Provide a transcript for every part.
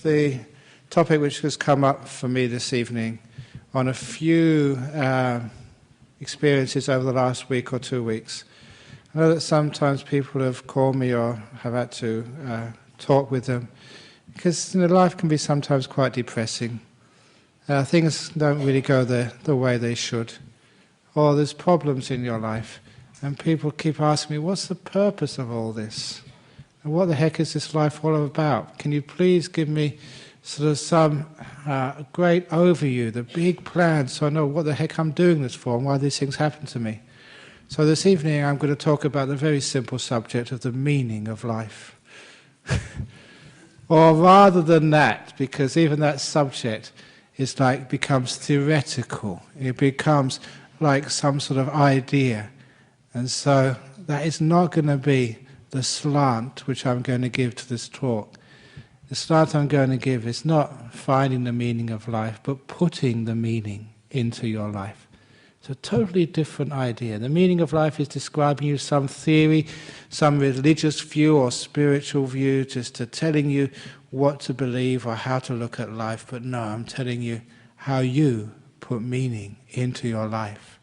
the topic which has come up for me this evening on a few experiences over the last week or 2 weeks. I know that sometimes people have called me or have had to talk with them because life can be sometimes quite depressing. Things don't really go the way they should, or there's problems in your life, and people keep asking me, what's the purpose of all this? And what the heck is this life all about? Can you please give me sort of some great overview, the big plan, so I know what the heck I'm doing this for and why these things happen to me? So this evening I'm going to talk about the very simple subject of the meaning of life. Or rather than that, because even that subject is becomes theoretical. It becomes like some sort of idea. And so that is not going to be the slant which I'm going to give to this talk. The slant I'm going to give is not finding the meaning of life, but putting the meaning into your life. It's a totally different idea. The meaning of life is describing you some theory, some religious view or spiritual view, just to telling you what to believe or how to look at life. But no, I'm telling you how you put meaning into your life.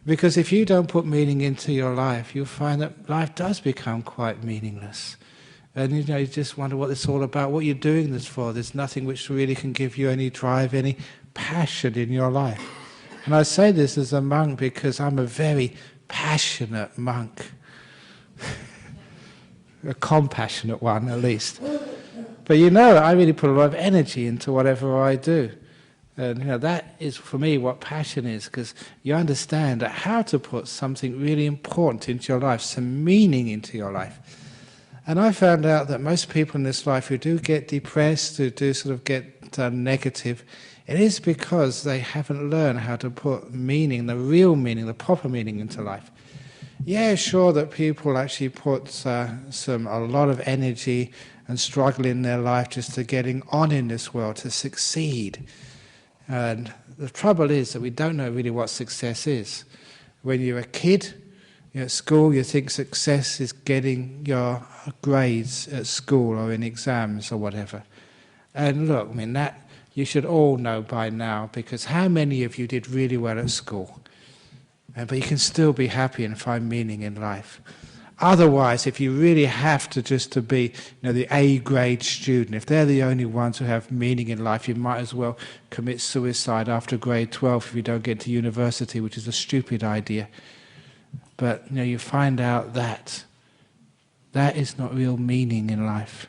Because if you don't put meaning into your life, you'll find that life does become quite meaningless. And you just wonder what it's all about, what you're doing this for. There's nothing which really can give you any drive, any passion in your life. And I say this as a monk because I'm a very passionate monk. A compassionate one, at least. But I really put a lot of energy into whatever I do. And that is for me what passion is, because you understand how to put something really important into your life, some meaning into your life. And I found out that most people in this life who do get depressed, who do sort of get negative, it is because they haven't learned how to put meaning, the real meaning, the proper meaning into life. Yeah, sure that people actually put a lot of energy and struggle in their life just to getting on in this world, to succeed. And the trouble is that we don't know really what success is. When you're a kid, you're at school, you think success is getting your grades at school or in exams or whatever. And look, that you should all know by now, because how many of you did really well at school? But you can still be happy and find meaning in life. Otherwise, if you really have to be the A-grade student, if they're the only ones who have meaning in life, you might as well commit suicide after grade 12 if you don't get to university, which is a stupid idea. But you find out that is not real meaning in life.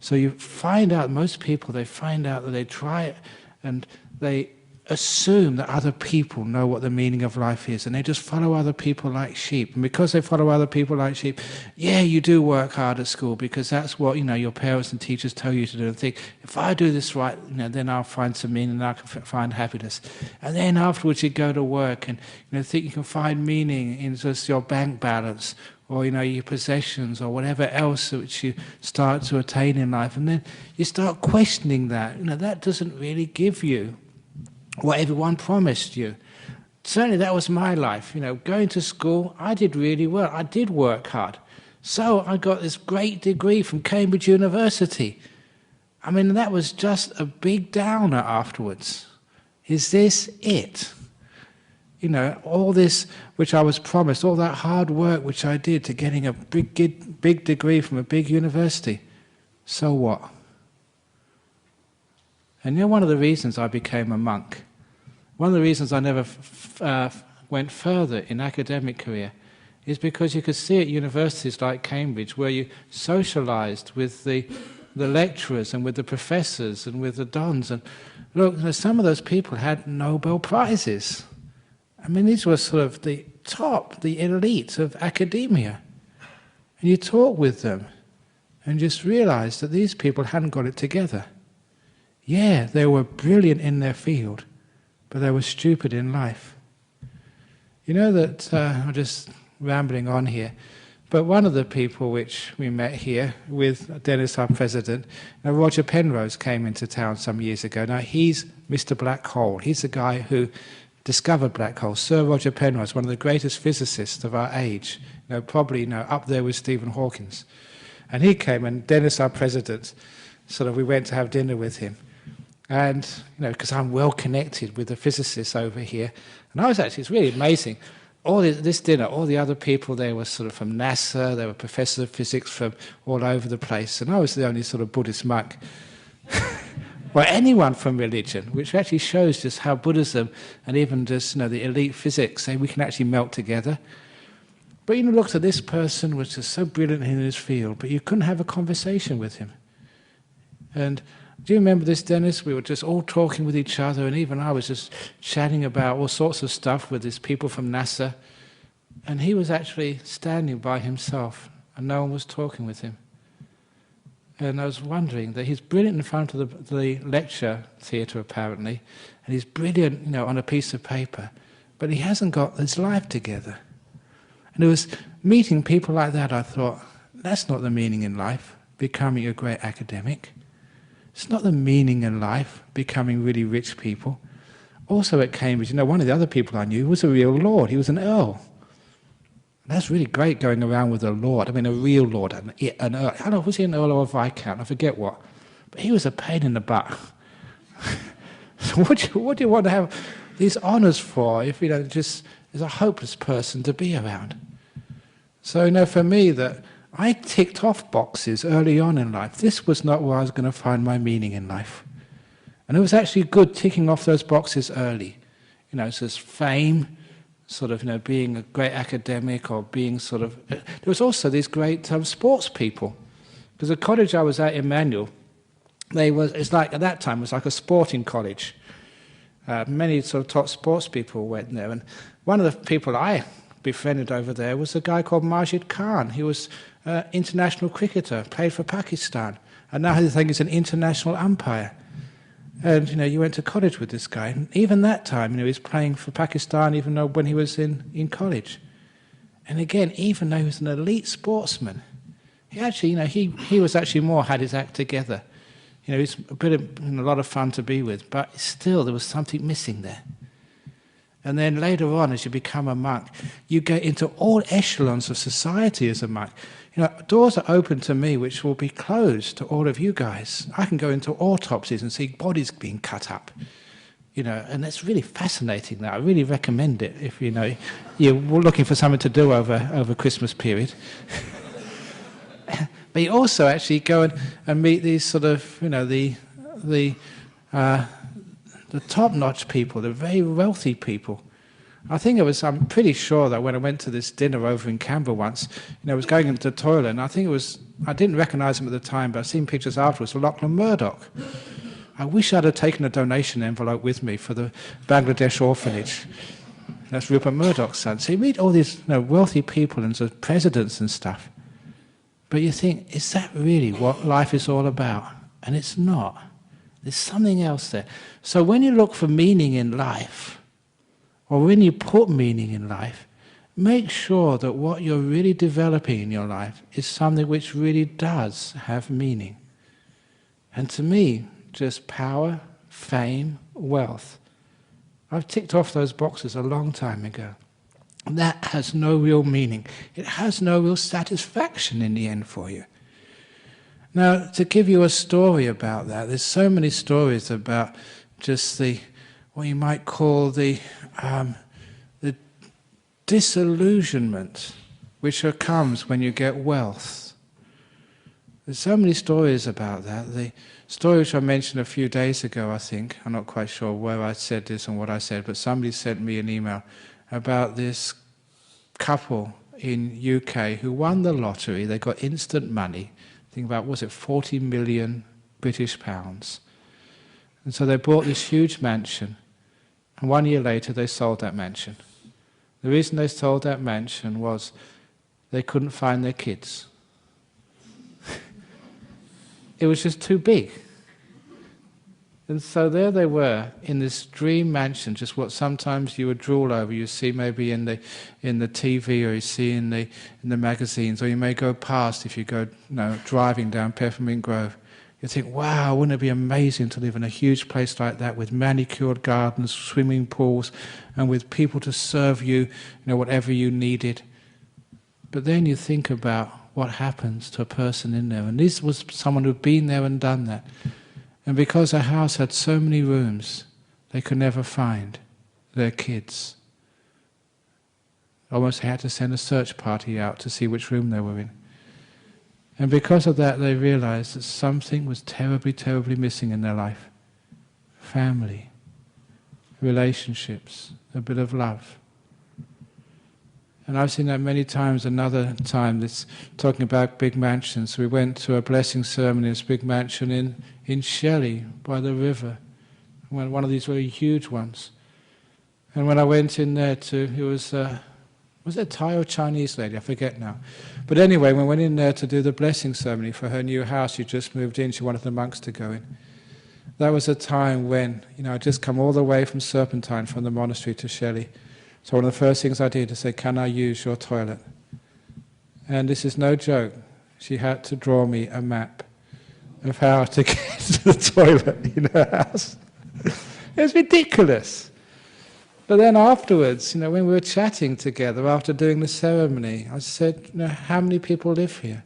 So you find out, most people, they find out that they try it and they assume that other people know what the meaning of life is, and they just follow other people like sheep. And because they follow other people like sheep, yeah, you do work hard at school because that's what your parents and teachers tell you to do, and think, if I do this right, then I'll find some meaning and I can find happiness. And then afterwards you go to work and think you can find meaning in just your bank balance or your possessions or whatever else which you start to attain in life, and then you start questioning that. That doesn't really give you what everyone promised you. Certainly that was my life. Going to school, I did really well. I did work hard. So I got this great degree from Cambridge University. That was just a big downer afterwards. Is this it? All this which I was promised, all that hard work which I did to getting a big degree from a big university. So what? And one of the reasons I became a monk, one of the reasons I never went further in academic career, is because you could see at universities like Cambridge where you socialized with the lecturers and with the professors and with the dons. And look, some of those people had Nobel Prizes. These were sort of the top, the elite of academia. And you talk with them and just realize that these people hadn't got it together. Yeah, they were brilliant in their field, but they were stupid in life. I'm just rambling on here, but one of the people which we met here with Dennis, our president, Roger Penrose came into town some years ago. Now, he's Mr. Black Hole. He's the guy who discovered black holes. Sir Roger Penrose, one of the greatest physicists of our age, probably up there with Stephen Hawking. And he came, and Dennis, our president, sort of we went to have dinner with him. And, because I'm well connected with the physicists over here. And it's really amazing. All this dinner, all the other people there were sort of from NASA, they were professors of physics from all over the place. And I was the only sort of Buddhist monk. Well, anyone from religion, which actually shows just how Buddhism and even just, the elite physics, we can actually melt together. But looked at this person, was just so brilliant in his field, but you couldn't have a conversation with him. And do you remember this, Dennis? We were just all talking with each other, and even I was just chatting about all sorts of stuff with these people from NASA. And he was actually standing by himself, and no one was talking with him. And I was wondering that he's brilliant in front of the lecture theatre, apparently, and he's brilliant, on a piece of paper, but he hasn't got his life together. And it was meeting people like that, I thought, that's not the meaning in life, becoming a great academic. It's not the meaning in life, becoming really rich people. Also at Cambridge, one of the other people I knew was a real lord. He was an earl. That's really great going around with a lord. I mean, a real lord, an earl. I don't know, was he an earl or a viscount? I forget what. But he was a pain in the butt. So what do you want to have these honours for if, just is a hopeless person to be around? So, for me, that I ticked off boxes early on in life. This was not where I was going to find my meaning in life. And it was actually good ticking off those boxes early. So fame, sort of, being a great academic or being sort of... There was also these great sports people. Because the college I was at, Emmanuel, it's like, at that time, it was like a sporting college. Many sort of top sports people went there. And one of the people I befriended over there was a guy called Majid Khan. He was an international cricketer, played for Pakistan, and now I think he's an international umpire. And you went to college with this guy, and even that time, he was playing for Pakistan, even though when he was in college. And again, even though he was an elite sportsman, he actually, he was actually had his act together. He's a lot of fun to be with, but still there was something missing there. And then later on, as you become a monk, you get into all echelons of society as a monk. Doors are open to me which will be closed to all of you guys. I can go into autopsies and see bodies being cut up. And that's really fascinating. That I really recommend it if you're looking for something to do over Christmas period. But you also actually go and meet these sort of the top-notch people, the very wealthy people. I'm pretty sure that when I went to this dinner over in Canberra once, I was going into the toilet, and I didn't recognise him at the time, but I've seen pictures afterwards of Lachlan Murdoch. I wish I'd have taken a donation envelope with me for the Bangladesh orphanage. That's Rupert Murdoch's son. So you meet all these wealthy people and sort of presidents and stuff, but you think, is that really what life is all about? And it's not. There's something else there. So when you look for meaning in life, or when you put meaning in life, make sure that what you're really developing in your life is something which really does have meaning. And to me, just power, fame, wealth. I've ticked off those boxes a long time ago. That has no real meaning. It has no real satisfaction in the end for you. Now, to give you a story about that, there's so many stories about just what you might call the disillusionment which comes when you get wealth. There's so many stories about that. The story which I mentioned a few days ago, I think, I'm not quite sure where I said this and what I said, but somebody sent me an email about this couple in UK who won the lottery. They got instant money. Think about, was it 40 million British pounds? And so they bought this huge mansion, and 1 year later they sold that mansion. The reason they sold that mansion was they couldn't find their kids. It was just too big. And so there they were in this dream mansion, just what sometimes you would drool over. You see maybe in the TV, or you see in the magazines, or you may go past if you go driving down Peppermint Grove. You think, wow, wouldn't it be amazing to live in a huge place like that with manicured gardens, swimming pools, and with people to serve you, whatever you needed. But then you think about what happens to a person in there. And this was someone who'd been there and done that. And because the house had so many rooms, they could never find their kids. Almost had to send a search party out to see which room they were in. And because of that, they realized that something was terribly, terribly missing in their life. Family, relationships, a bit of love. And I've seen that many times. Another time, this talking about big mansions. We went to a blessing ceremony in this big mansion in Shelley by the river. One of these very huge ones. And when I went in there it was it a Thai or Chinese lady? I forget now. But anyway, when we went in there to do the blessing ceremony for her new house, she just moved in, she wanted the monks to go in. That was a time when, I'd just come all the way from Serpentine, from the monastery to Shelley. So one of the first things I did is say, "Can I use your toilet?" And this is no joke. She had to draw me a map of how to get to the toilet in her house. It was ridiculous. But then afterwards, when we were chatting together after doing the ceremony, I said, "How many people live here?"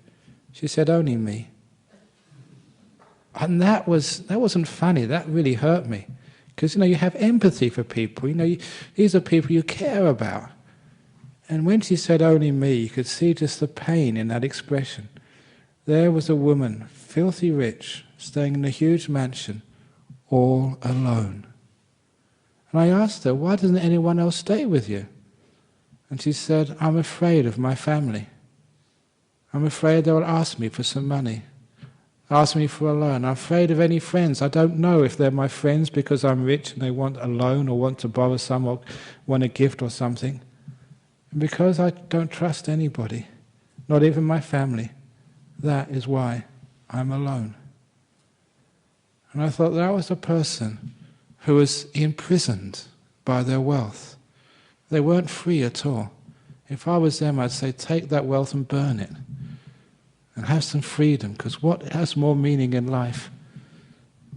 She said, "Only me." And that wasn't funny. That really hurt me. Because, you have empathy for people. These are people you care about. And when she said, "Only me," you could see just the pain in that expression. There was a woman, filthy rich, staying in a huge mansion, all alone. And I asked her, "Why doesn't anyone else stay with you?" And she said, "I'm afraid of my family. I'm afraid they'll ask me for some money. Ask me for a loan. I'm afraid of any friends. I don't know if they're my friends because I'm rich and they want a loan or want to borrow some or want a gift or something. And because I don't trust anybody, not even my family, that is why I'm alone." And I thought that was a person who was imprisoned by their wealth. They weren't free at all. If I was them, I'd say, take that wealth and burn it. And have some freedom, because what has more meaning in life?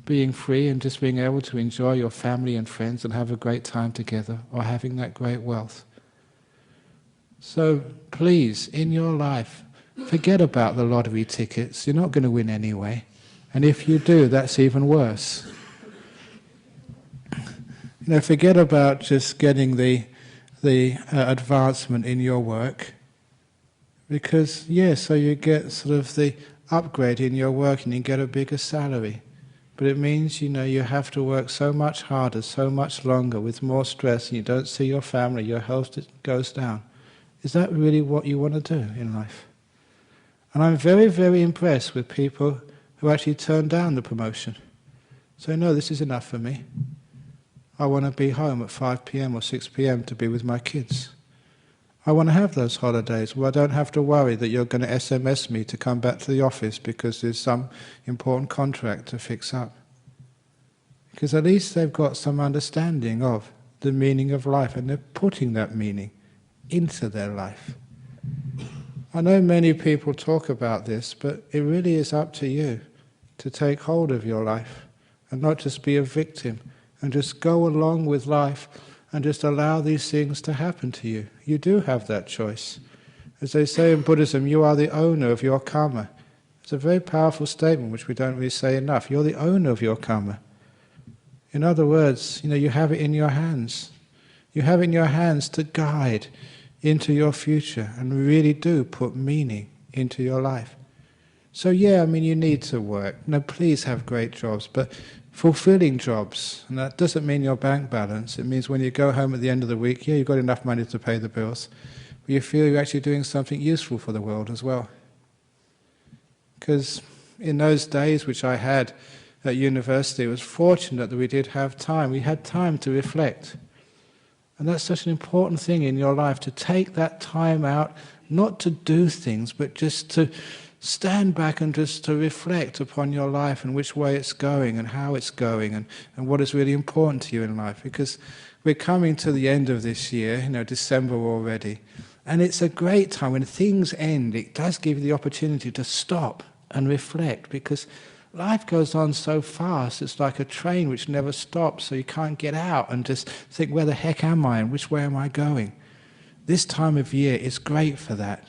Being free and just being able to enjoy your family and friends and have a great time together, or having that great wealth. So please, in your life, forget about the lottery tickets. You're not going to win anyway. And if you do, that's even worse. Forget about just getting the advancement in your work. Because, so you get sort of the upgrade in your work and you get a bigger salary. But it means, you have to work so much harder, so much longer, with more stress, and you don't see your family, your health goes down. Is that really what you want to do in life? And I'm very, very impressed with people who actually turn down the promotion. Say, "No, this is enough for me. I want to be home at 5 p.m. or 6 p.m. to be with my kids. I want to have those holidays where I don't have to worry that you're going to SMS me to come back to the office because there's some important contract to fix up." Because at least they've got some understanding of the meaning of life, and they're putting that meaning into their life. I know many people talk about this, but it really is up to you to take hold of your life and not just be a victim and just go along with life and just allow these things to happen to you. You do have that choice. As they say in Buddhism, you are the owner of your karma. It's a very powerful statement which we don't really say enough. You're the owner of your karma. In other words, you have it in your hands. You have it in your hands to guide into your future and really do put meaning into your life. So you need to work. Please have great jobs, but fulfilling jobs. And that doesn't mean your bank balance. It means when you go home at the end of the week, you've got enough money to pay the bills, but you feel you're actually doing something useful for the world as well. Because in those days which I had at university, it was fortunate that we did have time. We had time to reflect. And that's such an important thing in your life, to take that time out, not to do things, but just to stand back and just to reflect upon your life and which way it's going and how it's going and what is really important to you in life. Because we're coming to the end of this year, December already, and it's a great time. When things end, it does give you the opportunity to stop and reflect, because life goes on so fast. It's like a train which never stops, so you can't get out and just think, where the heck am I and which way am I going? This time of year is great for that.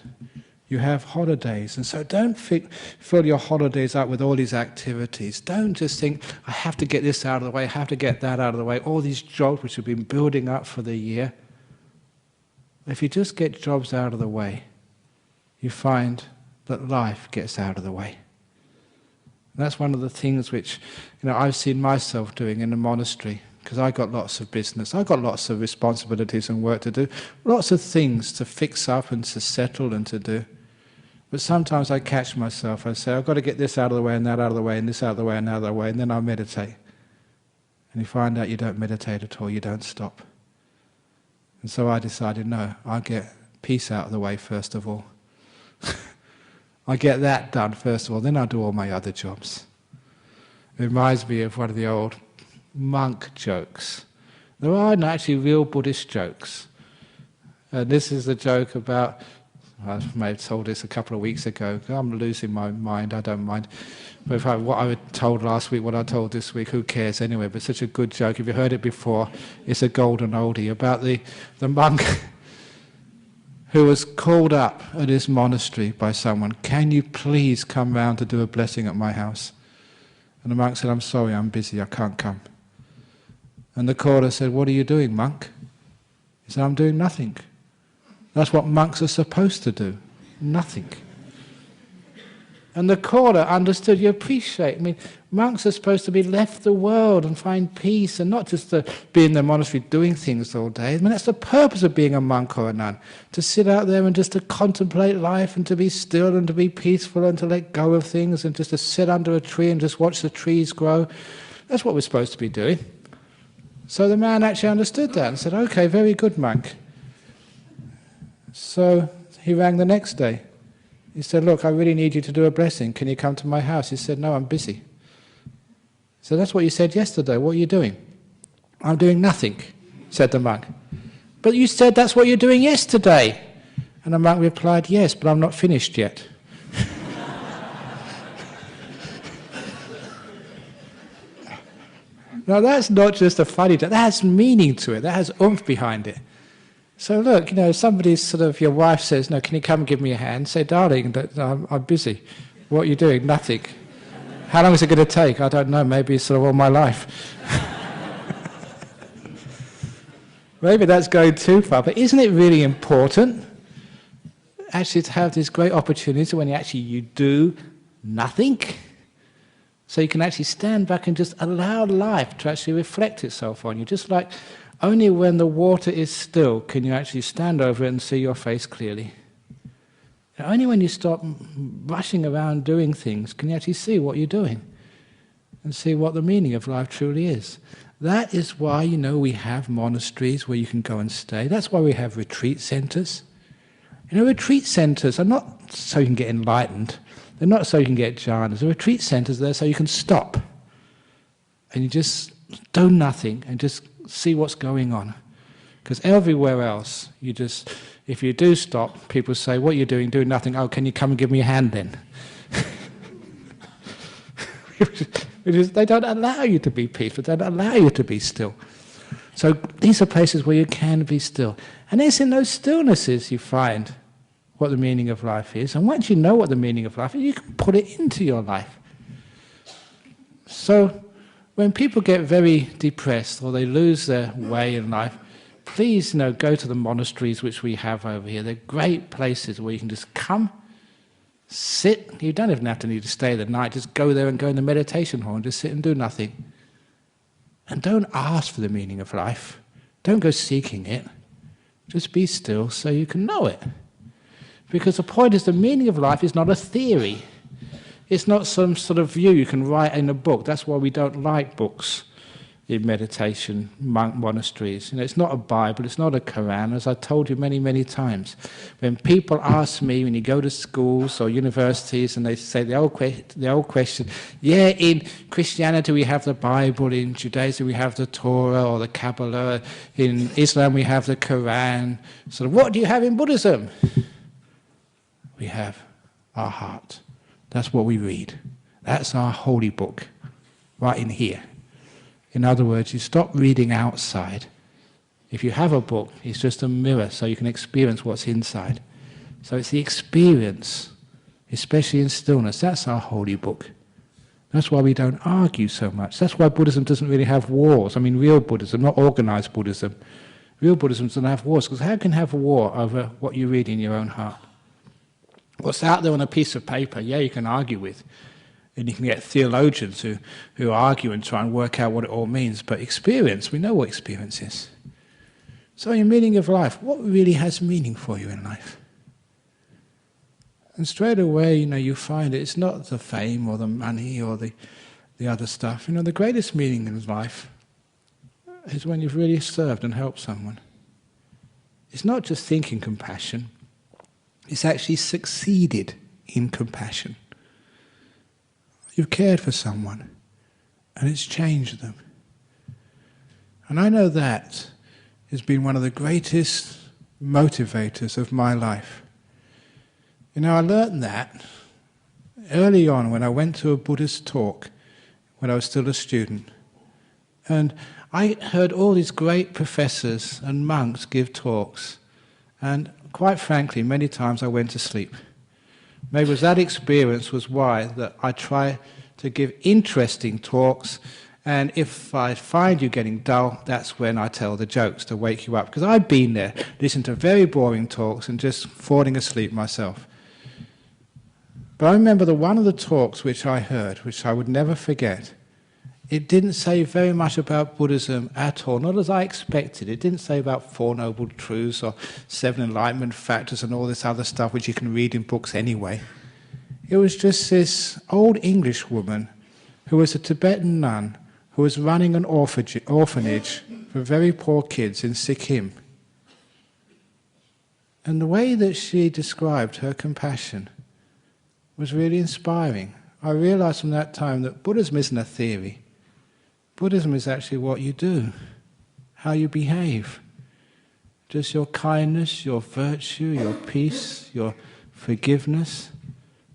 You have holidays. And so don't fill your holidays up with all these activities. Don't just think, I have to get this out of the way, I have to get that out of the way, all these jobs which have been building up for the year. If you just get jobs out of the way, you find that life gets out of the way. And that's one of the things which I've seen myself doing in the monastery, because I got lots of business, I got lots of responsibilities and work to do, lots of things to fix up and to settle and to do. But sometimes I catch myself, I say, I've got to get this out of the way and that out of the way and this out of the way and that out of the way, and then I meditate. And you find out you don't meditate at all, you don't stop. And so I decided, no, I'll get peace out of the way first of all. I get that done first of all, then I'll do all my other jobs. It reminds me of one of the old monk jokes. There aren't actually real Buddhist jokes. This is a joke about, I may have told this a couple of weeks ago, I'm losing my mind, I don't mind. But if what I told last week, what I told this week, who cares anyway, but such a good joke. If you heard it before, it's a golden oldie about the monk who was called up at his monastery by someone. Can you please come round to do a blessing at my house? And the monk said, I'm sorry, I'm busy, I can't come. And the caller said, what are you doing, monk? He said, I'm doing nothing. That's what monks are supposed to do, nothing. And the caller understood, you appreciate, monks are supposed to be left the world and find peace and not just to be in the monastery doing things all day. That's the purpose of being a monk or a nun, to sit out there and just to contemplate life and to be still and to be peaceful and to let go of things and just to sit under a tree and just watch the trees grow. That's what we're supposed to be doing. So the man actually understood that and said, okay, very good, monk. So he rang the next day. He said, look, I really need you to do a blessing. Can you come to my house? He said, no, I'm busy. So that's what you said yesterday. What are you doing? I'm doing nothing, said the monk. But you said that's what you're doing yesterday. And the monk replied, yes, but I'm not finished yet. Now that's not just a funny joke. That has meaning to it. That has oomph behind it. So look, somebody's your wife says, no, can you come and give me a hand? Say, darling, I'm busy. What are you doing? Nothing. How long is it going to take? I don't know, maybe all my life. Maybe that's going too far, but isn't it really important actually to have this great opportunity when you do nothing? So you can actually stand back and just allow life to actually reflect itself on you, just like only when the water is still can you actually stand over it and see your face clearly. Only when you stop rushing around doing things can you actually see what you're doing and see what the meaning of life truly is. That is why, we have monasteries where you can go and stay. That's why we have retreat centers. Retreat centers are not so you can get enlightened. They're not so you can get jhanas. The retreat centers are there so you can stop and you just do nothing and just see what's going on. Because everywhere else, if you do stop, people say, what are you doing? Doing nothing. Oh, can you come and give me a hand then? They don't allow you to be peaceful. They don't allow you to be still. So these are places where you can be still. And it's in those stillnesses you find what the meaning of life is. And once you know what the meaning of life is, you can put it into your life. So when people get very depressed or they lose their way in life, please go to the monasteries which we have over here. They're great places where you can just come, sit. You don't even have to need to stay the night. Just go there and go in the meditation hall and just sit and do nothing. And don't ask for the meaning of life. Don't go seeking it. Just be still so you can know it. Because the point is the meaning of life is not a theory. It's not some sort of view you can write in a book. That's why we don't like books in meditation, monasteries. It's not a Bible, it's not a Quran, as I told you many, many times. When people ask me, when you go to schools or universities, and they say the old question, in Christianity we have the Bible, in Judaism we have the Torah or the Kabbalah, in Islam we have the Quran. So what do you have in Buddhism? We have our heart. That's what we read. That's our holy book, right in here. In other words, you stop reading outside. If you have a book, it's just a mirror so you can experience what's inside. So it's the experience, especially in stillness. That's our holy book. That's why we don't argue so much. That's why Buddhism doesn't really have wars. I mean, real Buddhism, not organized Buddhism. Real Buddhism doesn't have wars, because how can you have a war over what you read in your own heart? What's out there on a piece of paper, yeah, you can argue with. And you can get theologians who argue and try and work out what it all means. But experience, we know what experience is. So your meaning of life, what really has meaning for you in life? And straight away, you find it's not the fame or the money or the other stuff. The greatest meaning in life is when you've really served and helped someone. It's not just thinking compassion, it's actually succeeded in compassion. You've cared for someone, and it's changed them. And I know that has been one of the greatest motivators of my life. I learned that early on when I went to a Buddhist talk when I was still a student. And I heard all these great professors and monks give talks. And quite frankly, many times I went to sleep. Maybe it was that experience was why that I try to give interesting talks, and if I find you getting dull, that's when I tell the jokes to wake you up. Because I've been there, listening to very boring talks and just falling asleep myself. But I remember one of the talks which I heard, which I would never forget, it didn't say very much about Buddhism at all, not as I expected. It didn't say about Four Noble Truths or Seven Enlightenment Factors and all this other stuff which you can read in books anyway. It was just this old English woman who was a Tibetan nun who was running an orphanage for very poor kids in Sikkim. And the way that she described her compassion was really inspiring. I realized from that time that Buddhism isn't a theory. Buddhism is actually what you do, how you behave. Just your kindness, your virtue, your peace, your forgiveness.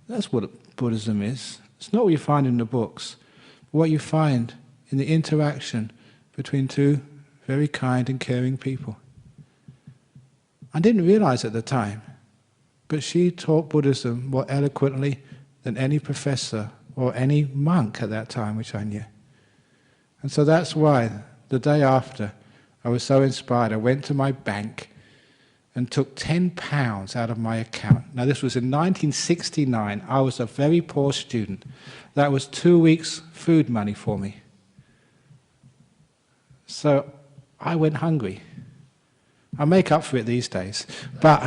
That's what Buddhism is. It's not what you find in the books, but what you find in the interaction between two very kind and caring people. I didn't realize at the time, but she taught Buddhism more eloquently than any professor or any monk at that time which I knew. And so that's why the day after I was so inspired, I went to my bank and took £10 out of my account. Now this was in 1969. I was a very poor student. That was 2 weeks' food money for me. So I went hungry. I make up for it these days. But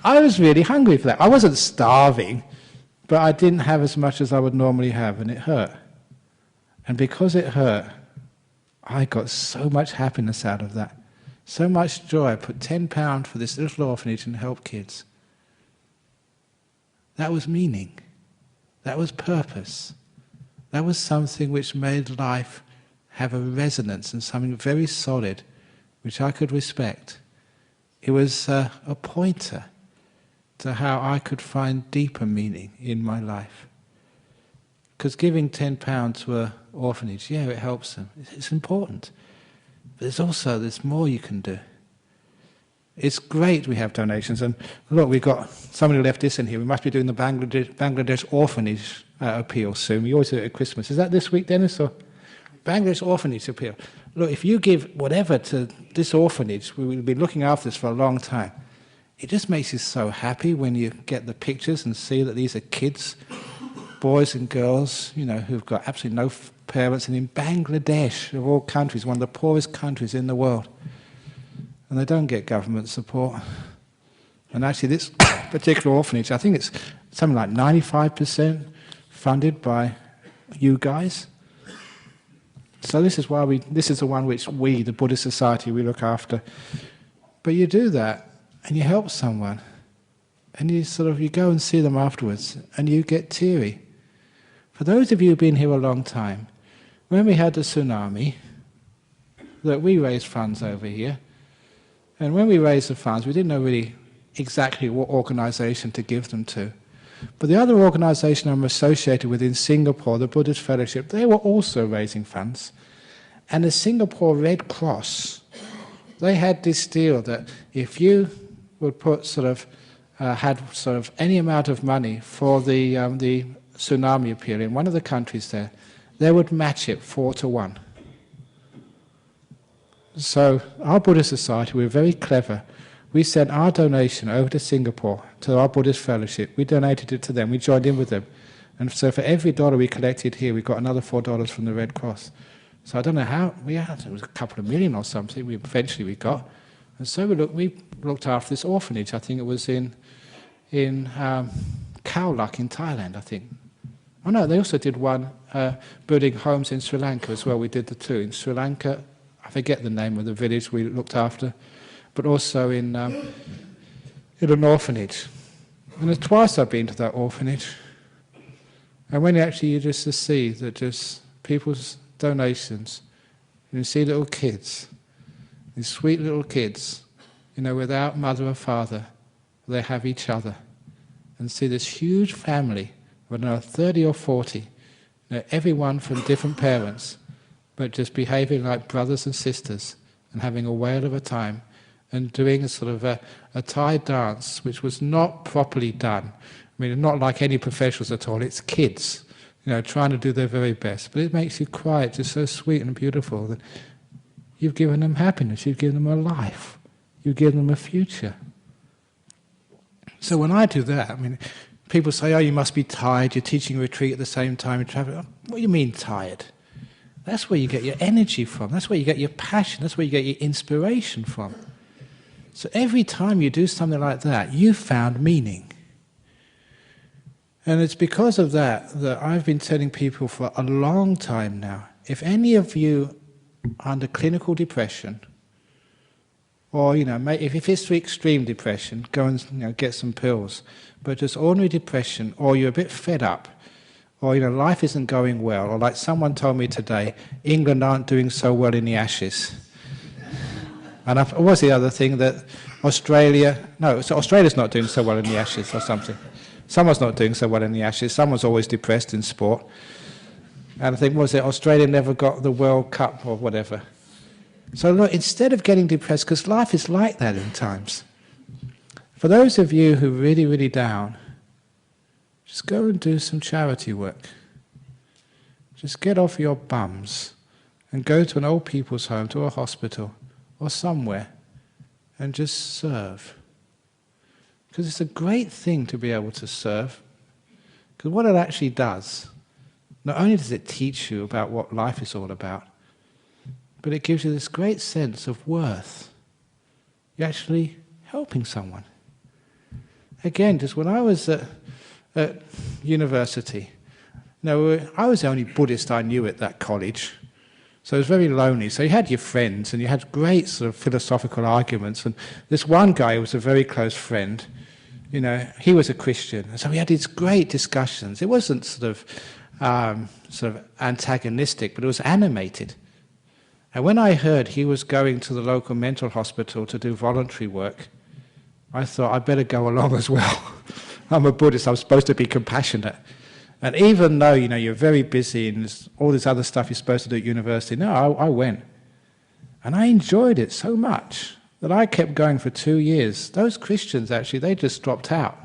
I was really hungry for that. I wasn't starving, but I didn't have as much as I would normally have, and it hurt. And because it hurt, I got so much happiness out of that. So much joy. I put £10 for this little orphanage and help kids. That was meaning. That was purpose. That was something which made life have a resonance and something very solid, which I could respect. It was a pointer to how I could find deeper meaning in my life. Because giving £10 to an orphanage, yeah, it helps them. It's important. But there's more you can do. It's great we have donations. And look, we've got somebody left this in here. We must be doing the Bangladesh orphanage appeal soon. We always do it at Christmas. Is that this week, Dennis? Or Bangladesh orphanage appeal. Look, if you give whatever to this orphanage, we will be looking after this for a long time. It just makes you so happy when you get the pictures and see that these are kids, boys and girls, who've got absolutely no parents, and in Bangladesh, of all countries, one of the poorest countries in the world. And they don't get government support. And actually this particular orphanage, I think it's something like 95% funded by you guys. So this is why this is the one which we, the Buddhist Society, we look after. But you do that, and you help someone, and you go and see them afterwards, and you get teary. For those of you who've been here a long time, when we had the tsunami, that we raised funds over here, and when we raised the funds, we didn't know really exactly what organisation to give them to. But the other organisation I'm associated with in Singapore, the Buddhist Fellowship, they were also raising funds. And the Singapore Red Cross, they had this deal that if you would put had any amount of money for the tsunami appeal in one of the countries there, they would match it 4-1. So our Buddhist society, we were very clever. We sent our donation over to Singapore, to our Buddhist fellowship. We donated it to them, we joined in with them. And so for every $1 we collected here, we got another $4 from the Red Cross. So I don't know how, it was a couple of million or something, eventually we got. And so we looked after this orphanage. I think it was in Khao Lak in Thailand, I think. Oh no, they also did one building homes in Sri Lanka as well. We did the two. In Sri Lanka, I forget the name of the village we looked after, but also in an orphanage. And twice I've been to that orphanage. And when you just see that just people's donations, you see little kids, these sweet little kids, without mother or father, they have each other. And see this huge family, I don't know, 30 or 40, everyone from different parents, but just behaving like brothers and sisters and having a whale of a time and doing a Thai dance which was not properly done. I mean, not like any professionals at all, it's kids, trying to do their very best. But it makes you cry, it's just so sweet and beautiful that you've given them happiness, you've given them a life, you've given them a future. So when I do that, people say, oh, you must be tired, you're teaching a retreat at the same time, you're traveling. What do you mean tired? That's where you get your energy from, that's where you get your passion, that's where you get your inspiration from. So every time you do something like that, you've found meaning. And it's because of that I've been telling people for a long time now, if any of you are under clinical depression, or if it's extreme depression, go and get some pills. But just ordinary depression, or you're a bit fed up, or life isn't going well, or like someone told me today, England aren't doing so well in the Ashes. And what was the other thing that Australia's not doing so well in the Ashes or something. Someone's not doing so well in the Ashes. Someone's always depressed in sport. And I think, Australia never got the World Cup or whatever. So look, instead of getting depressed, because life is like that in times, for those of you who are really, really down, just go and do some charity work. Just get off your bums and go to an old people's home, to a hospital, or somewhere, and just serve. Because it's a great thing to be able to serve. Because what it actually does, not only does it teach you about what life is all about, but it gives you this great sense of worth. You're actually helping someone. Again, just when I was at university, I was the only Buddhist I knew at that college. So it was very lonely. So you had your friends, and you had great philosophical arguments. And this one guy who was a very close friend, he was a Christian. And so we had these great discussions. It wasn't antagonistic, but it was animated. And when I heard he was going to the local mental hospital to do voluntary work, I thought I'd better go along as well. I'm a Buddhist, I'm supposed to be compassionate. And even though, you're very busy and there's all this other stuff you're supposed to do at university, no, I went. And I enjoyed it so much that I kept going for 2 years. Those Christians, actually, they just dropped out.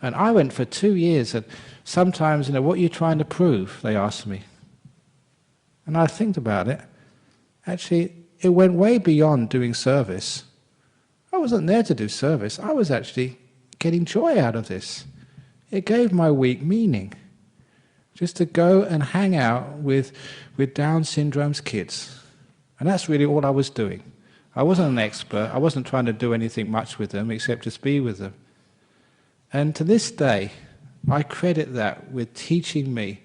And I went for 2 years, and sometimes, what are you trying to prove, they asked me. And I think about it. Actually, it went way beyond doing service. I wasn't there to do service. I was actually getting joy out of this. It gave my week meaning. Just to go and hang out with Down syndrome's kids. And that's really all I was doing. I wasn't an expert. I wasn't trying to do anything much with them except just be with them. And to this day, I credit that with teaching me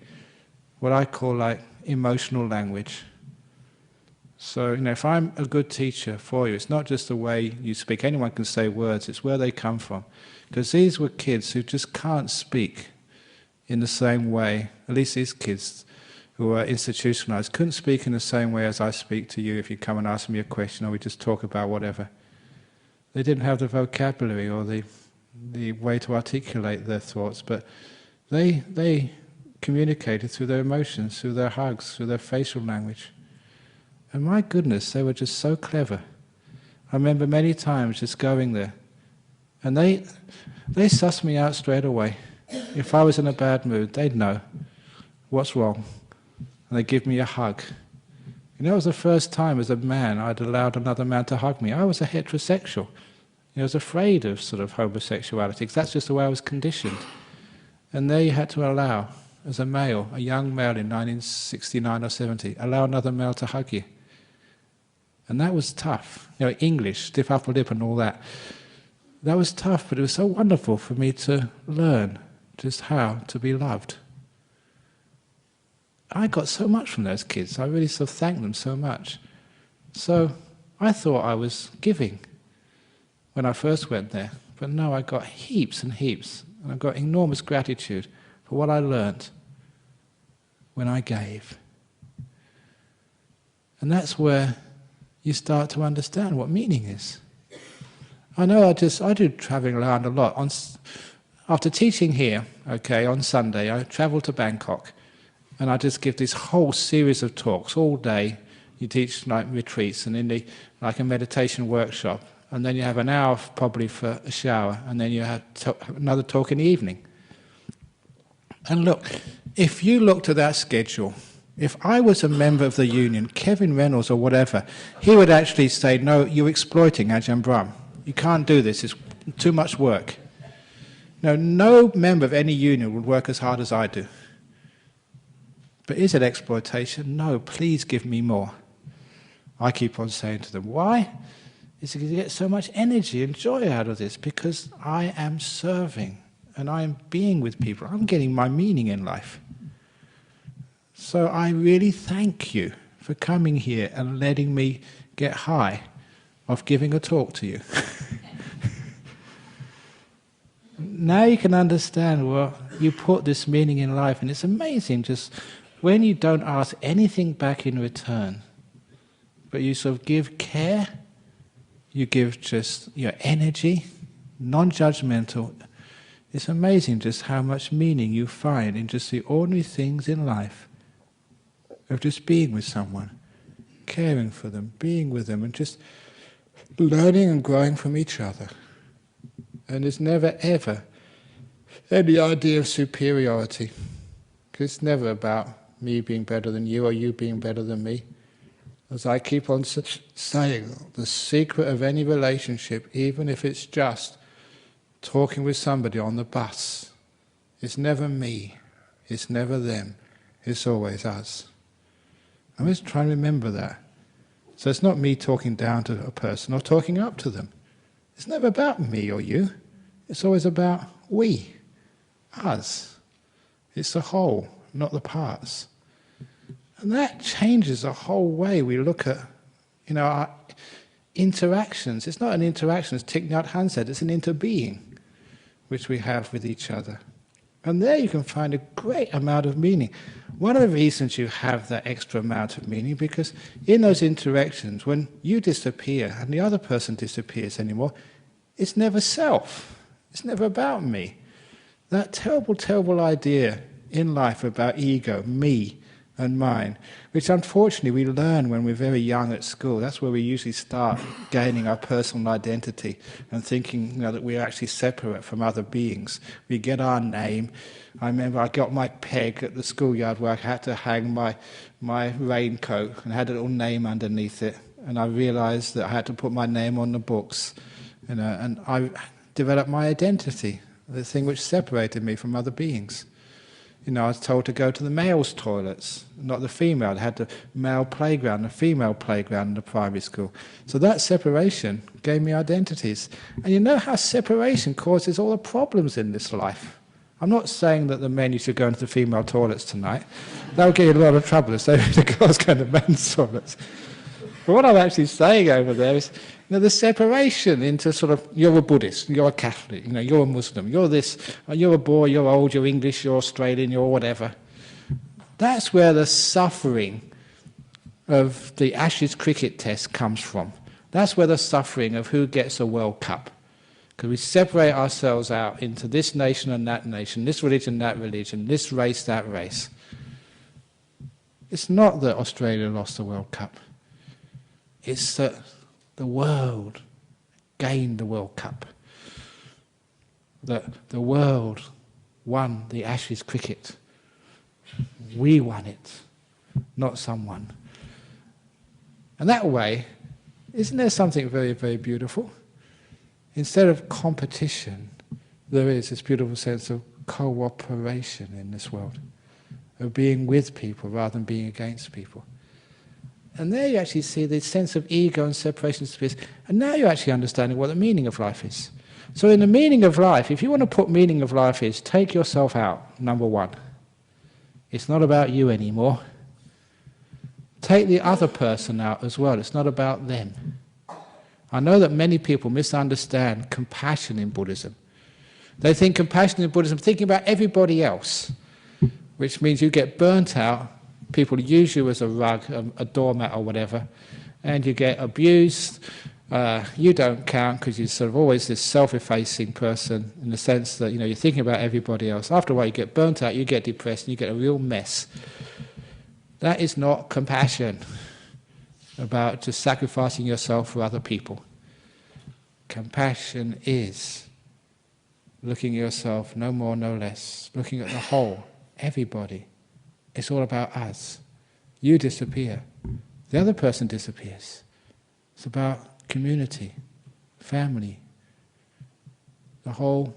what I call emotional language. So, if I'm a good teacher for you, it's not just the way you speak. Anyone can say words, it's where they come from. Because these were kids who just can't speak in the same way, at least these kids who are institutionalized, couldn't speak in the same way as I speak to you if you come and ask me a question or we just talk about whatever. They didn't have the vocabulary or the way to articulate their thoughts, but they communicated through their emotions, through their hugs, through their facial language. And my goodness, they were just so clever. I remember many times just going there And they suss me out straight away. If I was in a bad mood, they'd know what's wrong. And they'd give me a hug. You know, it was the first time as a man I'd allowed another man to hug me. I was a heterosexual. I was afraid of sort of homosexuality, because that's just the way I was conditioned. And there you had to allow, as a male, a young male in 1969 or 70, allow another male to hug you. And that was tough. English, stiff upper lip and all that. That was tough, but it was so wonderful for me to learn just how to be loved. I got so much from those kids. I really sort of thanked them so much. So I thought I was giving when I first went there. But no, I got heaps and heaps. And I got enormous gratitude for what I learned when I gave. And that's where you start to understand what meaning is. I know I do travelling around a lot. After teaching here, on Sunday, I travel to Bangkok. And I just give this whole series of talks all day. You teach like retreats and like a meditation workshop. And then you have an hour probably for a shower, and then you have another talk in the evening. And look, if you looked at that schedule, if I was a member of the union, Kevin Reynolds or whatever, he would actually say, no, you're exploiting Ajahn Brahm. You can't do this, it's too much work. No member of any union would work as hard as I do. But is it exploitation? No, please give me more. I keep on saying to them, why? It's because you get so much energy and joy out of this, because I am serving and I am being with people. I'm getting my meaning in life. So I really thank you for coming here and letting me get high of giving a talk to you. Now you can understand what you put this meaning in life, and it's amazing just when you don't ask anything back in return, but you sort of give care. You give just your energy, non-judgmental. It's amazing just how much meaning you find in just the ordinary things in life of just being with someone, caring for them, being with them, and just learning and growing from each other. And there's never, ever any idea of superiority, because it's never about me being better than you or you being better than me. As I keep on saying, the secret of any relationship, even if it's just talking with somebody on the bus, it's never me, it's never them, it's always us. I'm just trying to remember that. So it's not me talking down to a person or talking up to them. It's never about me or you, it's always about we, us. It's the whole, not the parts. And that changes the whole way we look at, our interactions. It's not an interaction, as Thich Nhat Hanh said, it's an interbeing which we have with each other. And there you can find a great amount of meaning. One of the reasons you have that extra amount of meaning, because in those interactions, when you disappear and the other person disappears anymore, it's never self. It's never about me. That terrible, terrible idea in life about ego, me, and mine, which unfortunately we learn when we're very young at school. That's where we usually start gaining our personal identity and thinking that we're actually separate from other beings. We get our name. I remember I got my peg at the schoolyard where I had to hang my raincoat and had a little name underneath it, and I realized that I had to put my name on the books, and I developed my identity, the thing which separated me from other beings. I was told to go to the male's toilets, not the female. They had the male playground, the female playground in the primary school. So that separation gave me identities. And you know how separation causes all the problems in this life. I'm not saying that the men, you should go into the female toilets tonight. That would get you in a lot of trouble, so the girls go to men's toilets. But what I'm actually saying over there is, the separation into sort of, you're a Buddhist, you're a Catholic, you're a Muslim, you're this, you're a boy, you're old, you're English, you're Australian, you're whatever. That's where the suffering of the Ashes cricket test comes from. That's where the suffering of who gets a World Cup. Because we separate ourselves out into this nation and that nation, this religion, that religion, this race, that race. It's not that Australia lost the World Cup. It's that the world gained the World Cup. that the world won the Ashes cricket. We won it, not someone. And that way, isn't there something very, very beautiful? Instead of competition, there is this beautiful sense of cooperation in this world, of being with people rather than being against people. And there you actually see the sense of ego and separation space. And now you're actually understanding what the meaning of life is. So in the meaning of life, if you want to put meaning of life is, take yourself out, number one. It's not about you anymore. Take the other person out as well. It's not about them. I know that many people misunderstand compassion in Buddhism. They think compassion in Buddhism, thinking about everybody else, which means you get burnt out, people use you as a rug, a doormat or whatever, and you get abused. You don't count because you're sort of always this self-effacing person in the sense that you're thinking about everybody else. After a while you get burnt out, you get depressed, and you get a real mess. That is not compassion about just sacrificing yourself for other people. Compassion is looking at yourself, no more, no less, looking at the whole, everybody. It's all about us. You disappear. The other person disappears. It's about community, family, the whole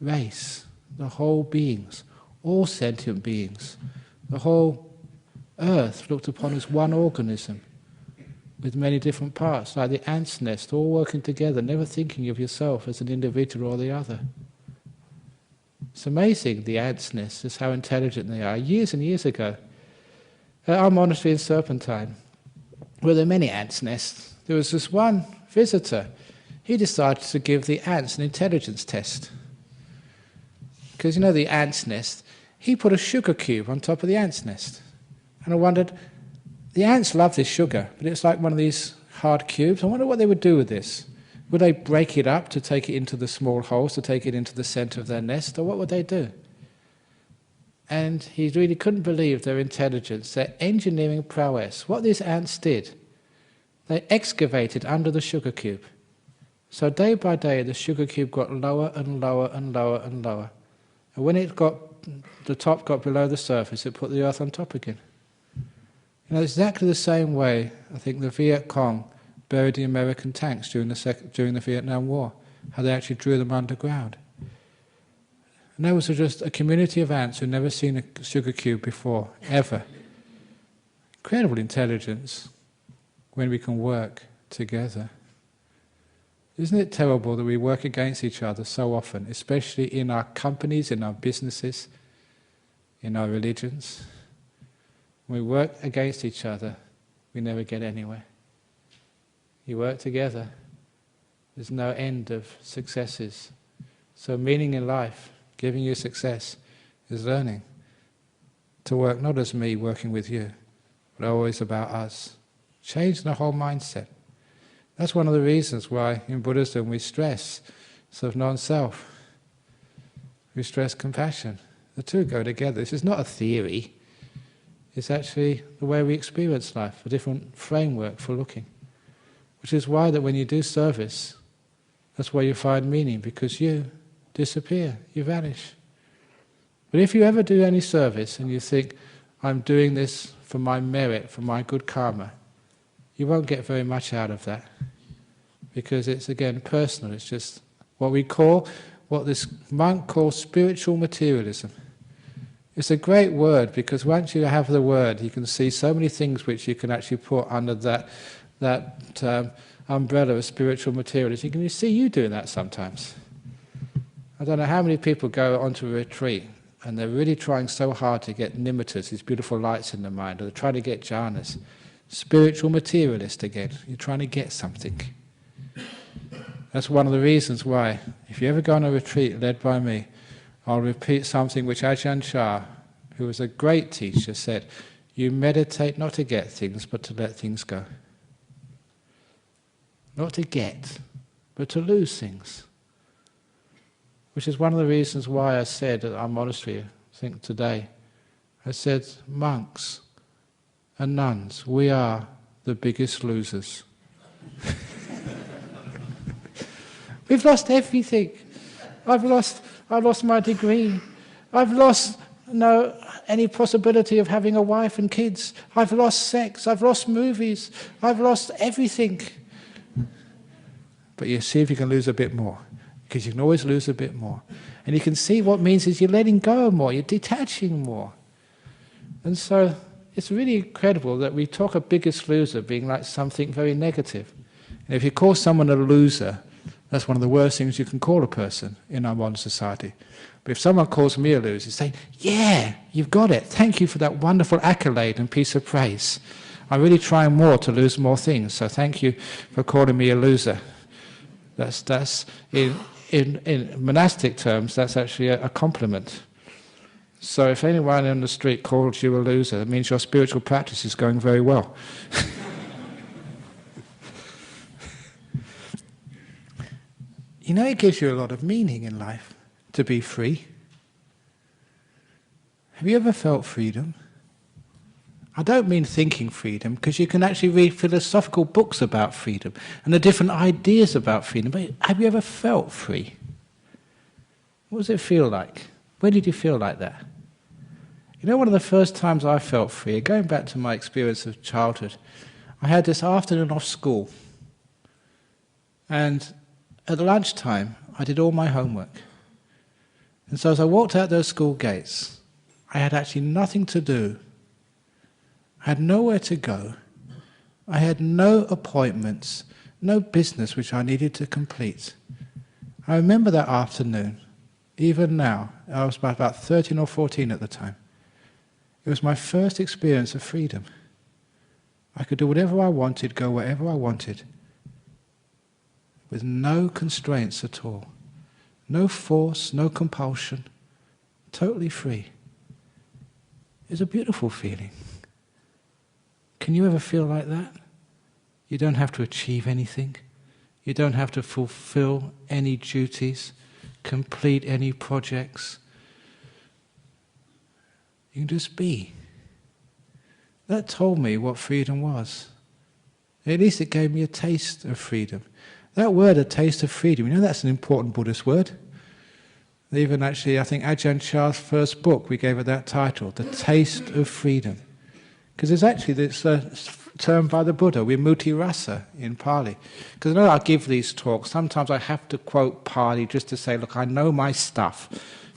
race, the whole beings, all sentient beings, the whole earth looked upon as one organism with many different parts, like the ant's nest, all working together, never thinking of yourself as an individual or the other. It's amazing, the ants' nest, just how intelligent they are. Years and years ago, at our monastery in Serpentine, where there are many ants' nests, there was this one visitor. He decided to give the ants an intelligence test. Because the ants' nest, he put a sugar cube on top of the ants' nest. And I wondered, the ants love this sugar, but it's like one of these hard cubes. I wonder what they would do with this. Would they break it up to take it into the small holes, to take it into the center of their nest, or what would they do? And he really couldn't believe their intelligence, their engineering prowess. What these ants did, they excavated under the sugar cube. So day by day the sugar cube got lower and lower and lower and lower. And when the top got below the surface, it put the earth on top again. Exactly the same way, I think the Viet Cong buried the American tanks during the Vietnam War, how they actually drew them underground. And there was just a community of ants who'd never seen a sugar cube before, ever. Incredible intelligence when we can work together. Isn't it terrible that we work against each other so often, especially in our companies, in our businesses, in our religions? When we work against each other, we never get anywhere. You work together, there's no end of successes. So meaning in life, giving you success, is learning to work not as me working with you, but always about us. Change the whole mindset. That's one of the reasons why in Buddhism we stress sort of non-self. We stress compassion. The two go together. This is not a theory. It's actually the way we experience life, a different framework for looking. Which is why that when you do service, that's where you find meaning, because you disappear, you vanish. But if you ever do any service and you think, I'm doing this for my merit, for my good karma, you won't get very much out of that. Because it's, again, personal. It's just what this monk calls spiritual materialism. It's a great word, because once you have the word, you can see so many things which you can actually put under that umbrella of spiritual materialism. You see you doing that sometimes. I don't know how many people go onto a retreat and they're really trying so hard to get nimittas, these beautiful lights in the mind, or they're trying to get jhanas. Spiritual materialist again. You're trying to get something. That's one of the reasons why, if you ever go on a retreat led by me, I'll repeat something which Ajahn, who was a great teacher, said, you meditate not to get things, but to let things go. Not to get, but to lose things. Which is one of the reasons why I said at our monastery, I think today, I said, monks and nuns, we are the biggest losers. We've lost everything. I've lost my degree. I've lost any possibility of having a wife and kids. I've lost sex. I've lost movies. I've lost everything. But you see if you can lose a bit more, because you can always lose a bit more. And you can see what it means is you're letting go more, you're detaching more. And so it's really incredible that we talk of biggest loser being like something very negative. And if you call someone a loser, that's one of the worst things you can call a person in our modern society. But if someone calls me a loser, say, yeah, you've got it. Thank you for that wonderful accolade and piece of praise. I'm really trying more to lose more things, so thank you for calling me a loser. That's in monastic terms, that's actually a compliment. So if anyone in the street calls you a loser, it means your spiritual practice is going very well. You know, it gives you a lot of meaning in life to be free. Have you ever felt freedom? I don't mean thinking freedom, because you can actually read philosophical books about freedom and the different ideas about freedom. But have you ever felt free? What does it feel like? When did you feel like that? You know, one of the first times I felt free, going back to my experience of childhood, I had this afternoon off school. And at lunchtime, I did all my homework. And so as I walked out those school gates, I had actually nothing to do. I had nowhere to go. I had no appointments, no business which I needed to complete. I remember that afternoon, even now. I was about 13 or 14 at the time. It was my first experience of freedom. I could do whatever I wanted, go wherever I wanted, with no constraints at all. No force, no compulsion. Totally free. It's a beautiful feeling. Can you ever feel like that? You don't have to achieve anything. You don't have to fulfill any duties, complete any projects. You can just be. That told me what freedom was. At least it gave me a taste of freedom. That word, a taste of freedom, you know that's an important Buddhist word. Even actually, I think Ajahn Chah's first book, we gave it that title, The Taste of Freedom. Because there's actually this term by the Buddha, vimutti rasa in Pali. Because I know I give these talks, sometimes I have to quote Pali just to say, look, I know my stuff.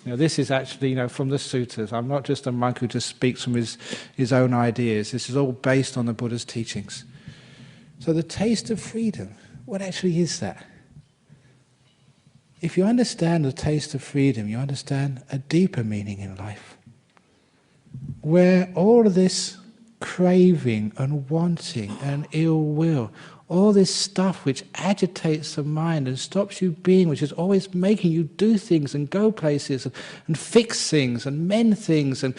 You know, this is actually, from the sutras. I'm not just a monk who just speaks from his own ideas. This is all based on the Buddha's teachings. So the taste of freedom, what actually is that? If you understand the taste of freedom, you understand a deeper meaning in life. Where all of this craving and wanting and ill will, all this stuff which agitates the mind and stops you being, which is always making you do things and go places and fix things and mend things and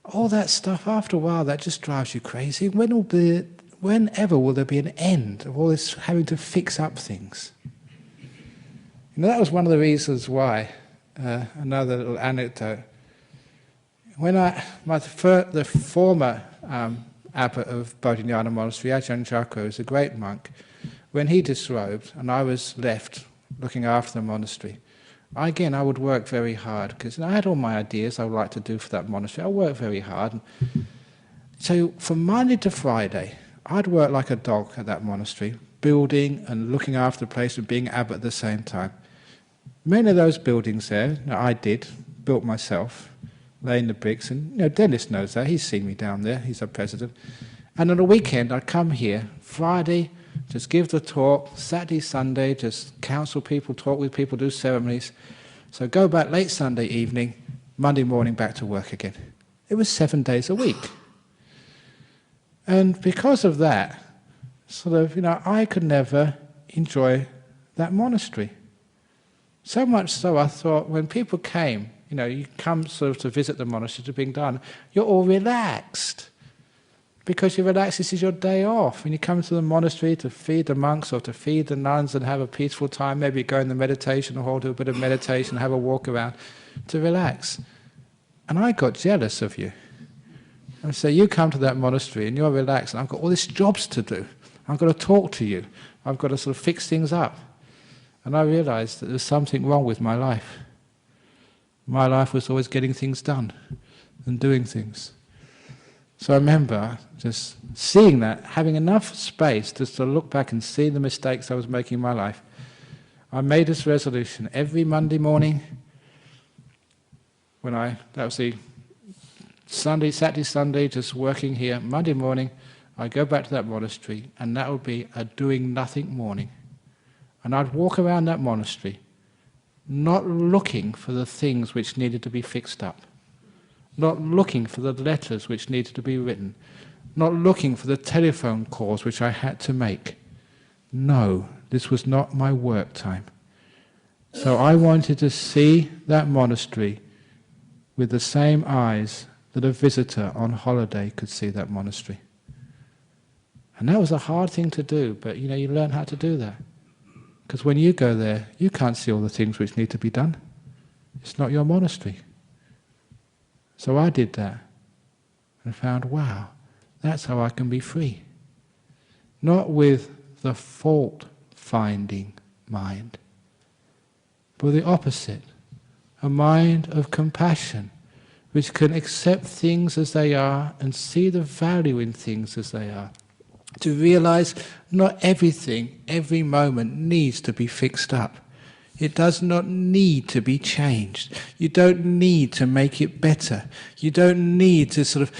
all that stuff, after a while that just drives you crazy. Whenever will there be an end of all this having to fix up things? That was one of the reasons why, another little anecdote, when the former abbot of Bodhinyana Monastery, Ajahn Chakra, was a great monk, when he disrobed and I was left looking after the monastery, I would work very hard, because I had all my ideas I would like to do for that monastery. I worked very hard. So from Monday to Friday, I'd work like a dog at that monastery, building and looking after the place and being abbot at the same time. Many of those buildings there, I built myself, laying the bricks, and Dennis knows that, he's seen me down there, he's our president. And on a weekend I'd come here, Friday, just give the talk, Saturday, Sunday, just counsel people, talk with people, do ceremonies. So go back late Sunday evening, Monday morning back to work again. It was 7 days a week. And because of that, I could never enjoy that monastery. So much so I thought when people came, you come sort of to visit the monastery to being done, you're all relaxed. Because you're relaxed, this is your day off. When you come to the monastery to feed the monks or to feed the nuns and have a peaceful time, maybe go in the meditation hall, do a bit of meditation, have a walk around, to relax. And I got jealous of you. And so you come to that monastery and you're relaxed, and I've got all these jobs to do. I've got to talk to you. I've got to sort of fix things up. And I realized that there was something wrong with my life. My life was always getting things done and doing things. So I remember just seeing that, having enough space just to look back and see the mistakes I was making in my life. I made this resolution every Monday morning, that was the Saturday, Sunday, just working here. Monday morning, I'd go back to that monastery, and that would be a doing nothing morning. And I'd walk around that monastery, not looking for the things which needed to be fixed up, not looking for the letters which needed to be written, not looking for the telephone calls which I had to make. No, this was not my work time. So I wanted to see that monastery with the same eyes that a visitor on holiday could see that monastery. And that was a hard thing to do, but you learn how to do that. Because when you go there, you can't see all the things which need to be done. It's not your monastery. So I did that and found, wow, that's how I can be free. Not with the fault-finding mind, but the opposite, a mind of compassion, which can accept things as they are and see the value in things as they are. To realize not everything, every moment needs to be fixed up. It does not need to be changed. You don't need to make it better. You don't need to sort of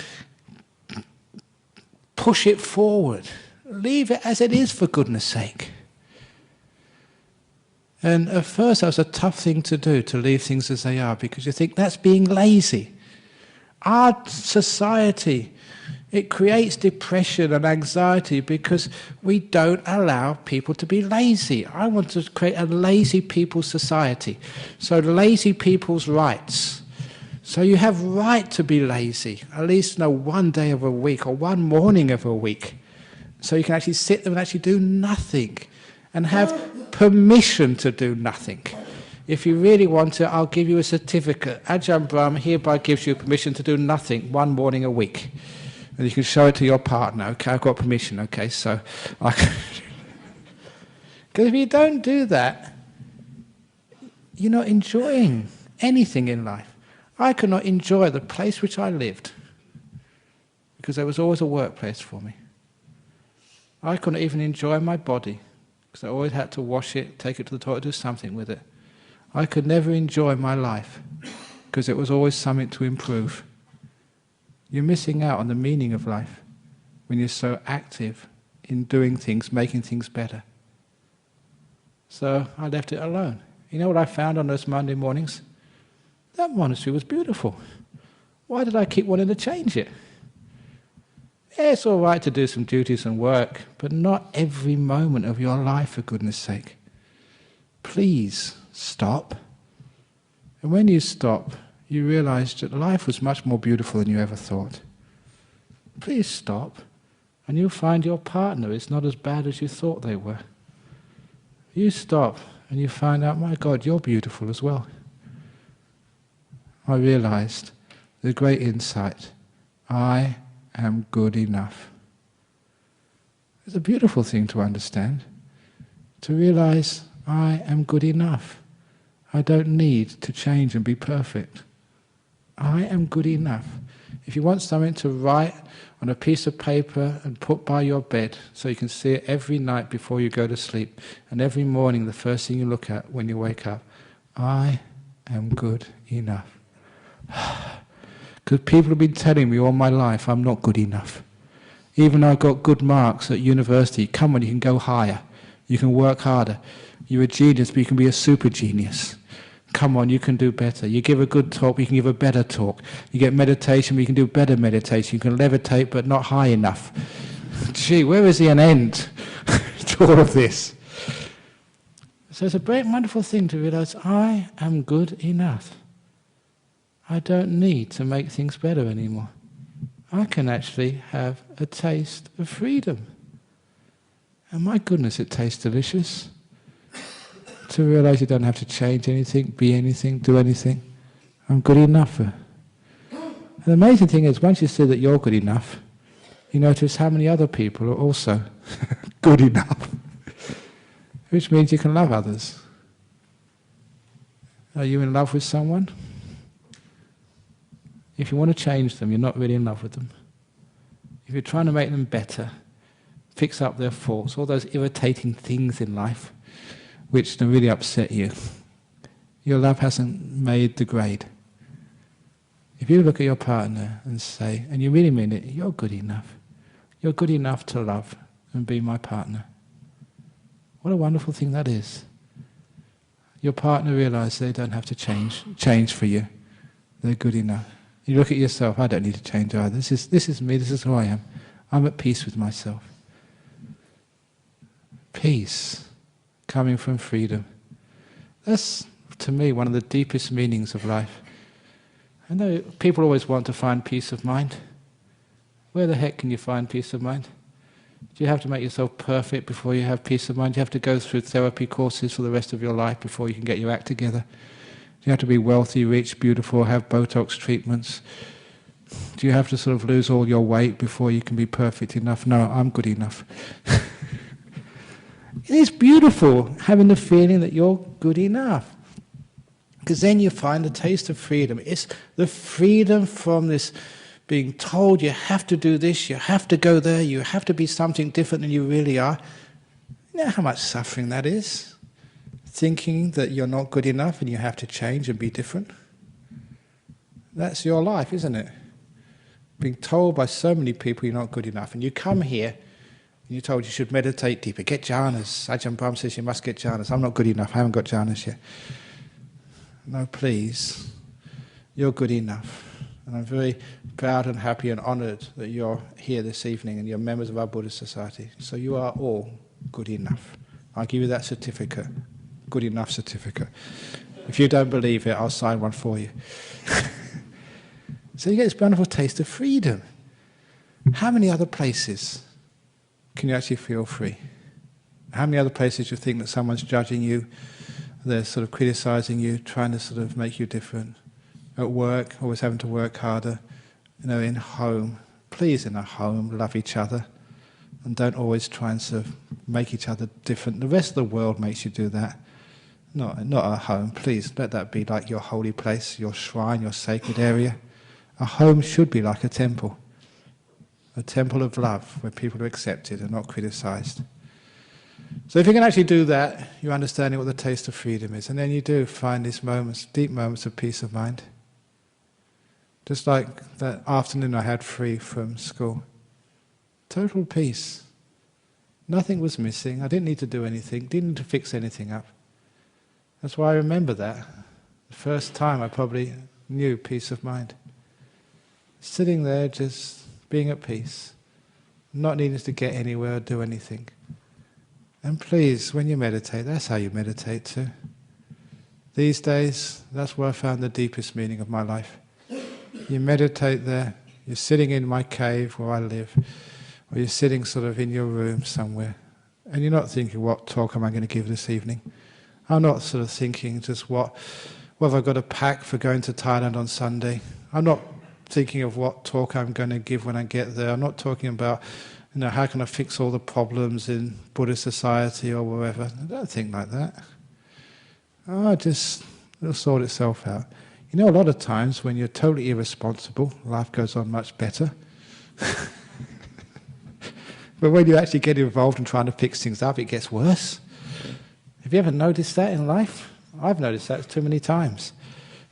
push it forward. Leave it as it is, for goodness sake. And at first that was a tough thing to do, to leave things as they are, because you think that's being lazy. Our society, it creates depression and anxiety because we don't allow people to be lazy. I want to create a lazy people's society. So lazy people's rights. So you have right to be lazy, at least one day of a week or one morning of a week. So you can actually sit there and actually do nothing and have permission to do nothing. If you really want to, I'll give you a certificate. Ajahn Brahm hereby gives you permission to do nothing one morning a week. And you can show it to your partner. Okay, I've got permission. Okay, so I can... Because if you don't do that, you're not enjoying anything in life. I could not enjoy the place which I lived because there was always a workplace for me. I couldn't even enjoy my body because I always had to wash it, take it to the toilet, do something with it. I could never enjoy my life because it was always something to improve. You're missing out on the meaning of life when you're so active in doing things, making things better. So I left it alone. You know what I found on those Monday mornings? That monastery was beautiful. Why did I keep wanting to change it? Yeah, it's all right to do some duties and work, but not every moment of your life, for goodness sake. Please stop. And when you stop, you realize that life was much more beautiful than you ever thought. Please stop, and you'll find your partner is not as bad as you thought they were. You stop, and you find out, my God, you're beautiful as well. I realized the great insight, I am good enough. It's a beautiful thing to understand, to realize I am good enough. I don't need to change and be perfect. I am good enough. If you want something to write on a piece of paper and put by your bed so you can see it every night before you go to sleep, and every morning the first thing you look at when you wake up, I am good enough. Because people have been telling me all my life I'm not good enough. Even though I got good marks at university, come on, you can go higher. You can work harder. You're a genius, but you can be a super genius. Come on, you can do better. You give a good talk, but you can give a better talk. You get meditation, but you can do better meditation. You can levitate, but not high enough. Gee, where is an end to all of this? So it's a great, wonderful thing to realize I am good enough. I don't need to make things better anymore. I can actually have a taste of freedom. And my goodness, it tastes delicious. To realize you don't have to change anything, be anything, do anything. I'm good enough. And the amazing thing is, once you see that you're good enough, you notice how many other people are also good enough. Which means you can love others. Are you in love with someone? If you want to change them, you're not really in love with them. If you're trying to make them better, fix up their faults, all those irritating things in life which really upset you, your love hasn't made the grade. If you look at your partner and say, and you really mean it, you're good enough. You're good enough to love and be my partner. What a wonderful thing that is. Your partner realizes they don't have to change for you. They're good enough. You look at yourself, I don't need to change either. This is me, this is who I am. I'm at peace with myself. Peace, coming from freedom. That's, to me, one of the deepest meanings of life. I know people always want to find peace of mind. Where the heck can you find peace of mind? Do you have to make yourself perfect before you have peace of mind? Do you have to go through therapy courses for the rest of your life before you can get your act together? Do you have to be wealthy, rich, beautiful, have Botox treatments? Do you have to sort of lose all your weight before you can be perfect enough? No, I'm good enough. It is beautiful having the feeling that you're good enough. Because then you find the taste of freedom. It's the freedom from this being told you have to do this, you have to go there, you have to be something different than you really are. You know how much suffering that is? Thinking that you're not good enough and you have to change and be different. That's your life, isn't it? Being told by so many people you're not good enough. And you come here and you're told you should meditate deeper, get jhanas. Ajahn Brahm says you must get jhanas. I'm not good enough, I haven't got jhanas yet. No, please. You're good enough. And I'm very proud and happy and honoured that you're here this evening and you're members of our Buddhist society. So you are all good enough. I'll give you that certificate. Good enough certificate. If you don't believe it, I'll sign one for you. So you get this wonderful taste of freedom. How many other places can you actually feel free? How many other places you think that someone's judging you, they're sort of criticising you, trying to sort of make you different? At work, always having to work harder. In home. Please, in a home, love each other. And don't always try and sort of make each other different. The rest of the world makes you do that. Not at home. Please, let that be like your holy place, your shrine, your sacred area. A home should be like a temple. A temple of love, where people are accepted and not criticised. So if you can actually do that, you're understanding what the taste of freedom is. And then you do find these moments, deep moments of peace of mind. Just like that afternoon I had free from school. Total peace. Nothing was missing. I didn't need to do anything. Didn't need to fix anything up. That's why I remember that. The first time I probably knew peace of mind. Sitting there just being at peace. Not needing to get anywhere or do anything. And please, when you meditate, that's how you meditate too. These days, that's where I found the deepest meaning of my life. You meditate there, you're sitting in my cave where I live, or you're sitting sort of in your room somewhere, and you're not thinking, what talk am I going to give this evening? I'm not sort of thinking just what have I got to pack for going to Thailand on Sunday? I'm not thinking of what talk I'm going to give when I get there. I'm not talking about, how can I fix all the problems in Buddhist society or wherever. I don't think like that. It'll sort itself out. A lot of times when you're totally irresponsible, life goes on much better. But when you actually get involved in trying to fix things up, it gets worse. Have you ever noticed that in life? I've noticed that too many times.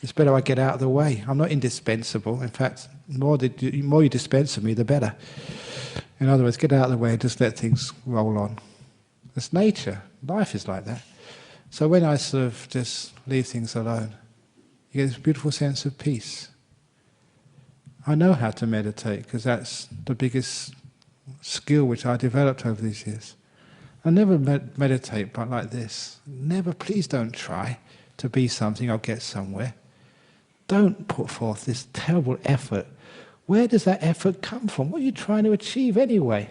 It's better I get out of the way. I'm not indispensable. In fact, the more you dispense of me, the better. In other words, get out of the way and just let things roll on. It's nature. Life is like that. So when I sort of just leave things alone, you get this beautiful sense of peace. I know how to meditate because that's the biggest skill which I developed over these years. I never meditate but like this. Never, please don't try to be something or get somewhere. Don't put forth this terrible effort. Where does that effort come from? What are you trying to achieve anyway?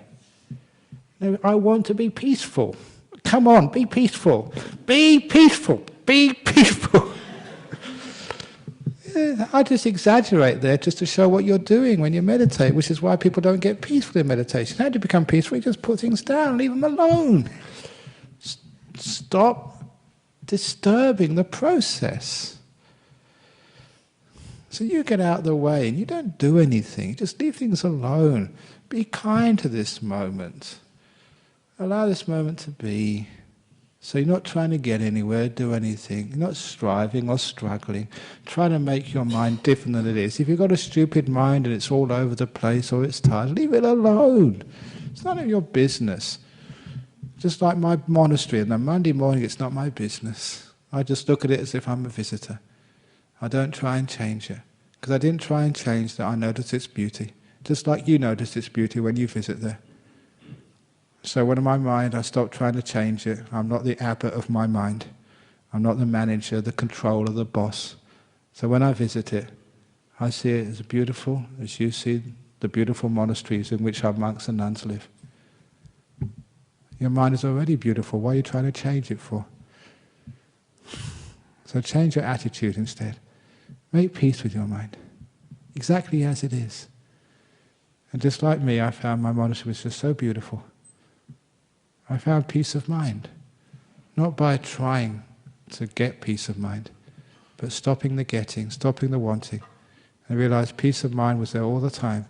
I want to be peaceful. Come on, be peaceful. Be peaceful. Be peaceful. I just exaggerate there just to show what you're doing when you meditate, which is why people don't get peaceful in meditation. How do you become peaceful? You just put things down, leave them alone. Stop disturbing the process. So you get out of the way and you don't do anything. Just leave things alone. Be kind to this moment. Allow this moment to be. So you're not trying to get anywhere, do anything. You're not striving or struggling, trying to make your mind different than it is. If you've got a stupid mind and it's all over the place or it's tired, leave it alone. It's none of your business. Just like my monastery, on the Monday morning, it's not my business. I just look at it as if I'm a visitor. I don't try and change it. Because I didn't try and change that, I notice its beauty. Just like you notice its beauty when you visit there. So when in my mind I stop trying to change it, I'm not the abbot of my mind. I'm not the manager, the controller, the boss. So when I visit it, I see it as beautiful as you see the beautiful monasteries in which our monks and nuns live. Your mind is already beautiful. Why are you trying to change it for? So change your attitude instead. Make peace with your mind, exactly as it is. And just like me, I found my monastery was just so beautiful. I found peace of mind, not by trying to get peace of mind, but stopping the getting, stopping the wanting. And I realized peace of mind was there all the time.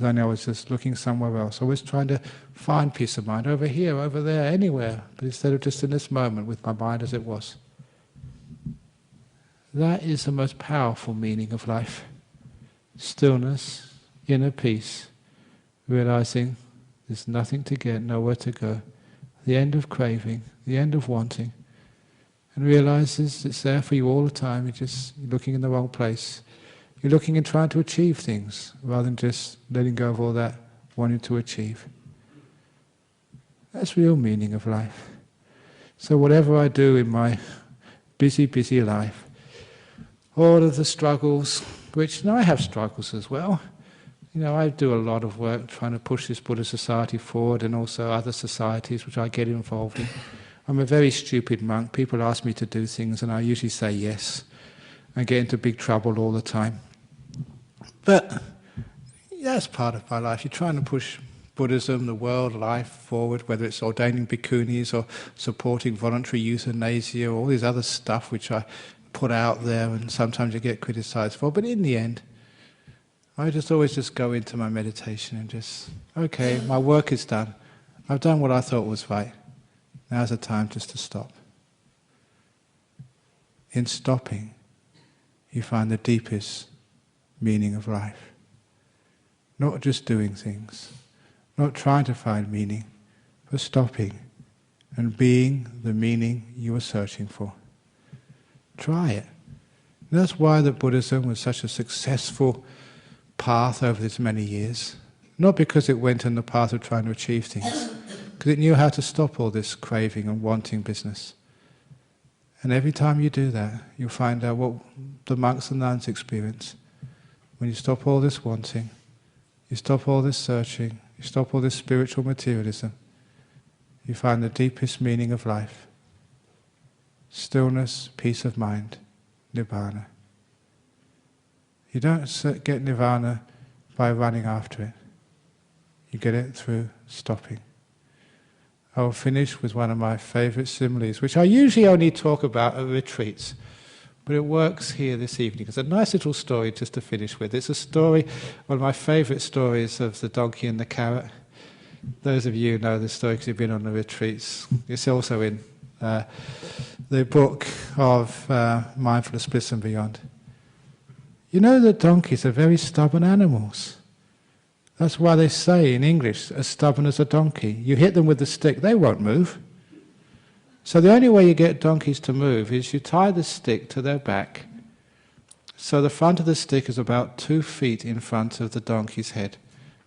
Only I was just looking somewhere else. I was trying to find peace of mind over here, over there, anywhere, but instead of just in this moment with my mind as it was. That is the most powerful meaning of life. Stillness, inner peace, realizing there's nothing to get, nowhere to go. The end of craving, the end of wanting. And realizes it's there for you all the time, you're looking in the wrong place. You're looking and trying to achieve things, rather than just letting go of all that wanting to achieve. That's real meaning of life. So whatever I do in my busy, busy life, all of the struggles, which I have struggles as well. I do a lot of work trying to push this Buddhist society forward and also other societies which I get involved in. I'm a very stupid monk. People ask me to do things and I usually say yes. I get into big trouble all the time. But that's part of my life. You're trying to push Buddhism, the world, life forward, whether it's ordaining bhikkhunis or supporting voluntary euthanasia or all these other stuff which I put out there and sometimes you get criticized for. But in the end, I always go into my meditation and okay, my work is done. I've done what I thought was right. Now's the time just to stop. In stopping, you find the deepest meaning of life. Not just doing things, not trying to find meaning, but stopping and being the meaning you were searching for. Try it. And that's why that Buddhism was such a successful path over these many years. Not because it went on the path of trying to achieve things, because it knew how to stop all this craving and wanting business. And every time you do that, you'll find out what the monks and nuns experience. When you stop all this wanting, you stop all this searching, you stop all this spiritual materialism, you find the deepest meaning of life. Stillness, peace of mind, nibbana. You don't get nirvana by running after it. You get it through stopping. I will finish with one of my favourite similes, which I usually only talk about at retreats, but it works here this evening. It's a nice little story just to finish with. It's a story, one of my favourite stories of the donkey and the carrot. Those of you who know this story because you've been on the retreats. It's also in the book of Mindfulness, Bliss and Beyond. You know that donkeys are very stubborn animals. That's why they say in English, as stubborn as a donkey. You hit them with the stick, they won't move. So the only way you get donkeys to move is you tie the stick to their back. So the front of the stick is about 2 feet in front of the donkey's head.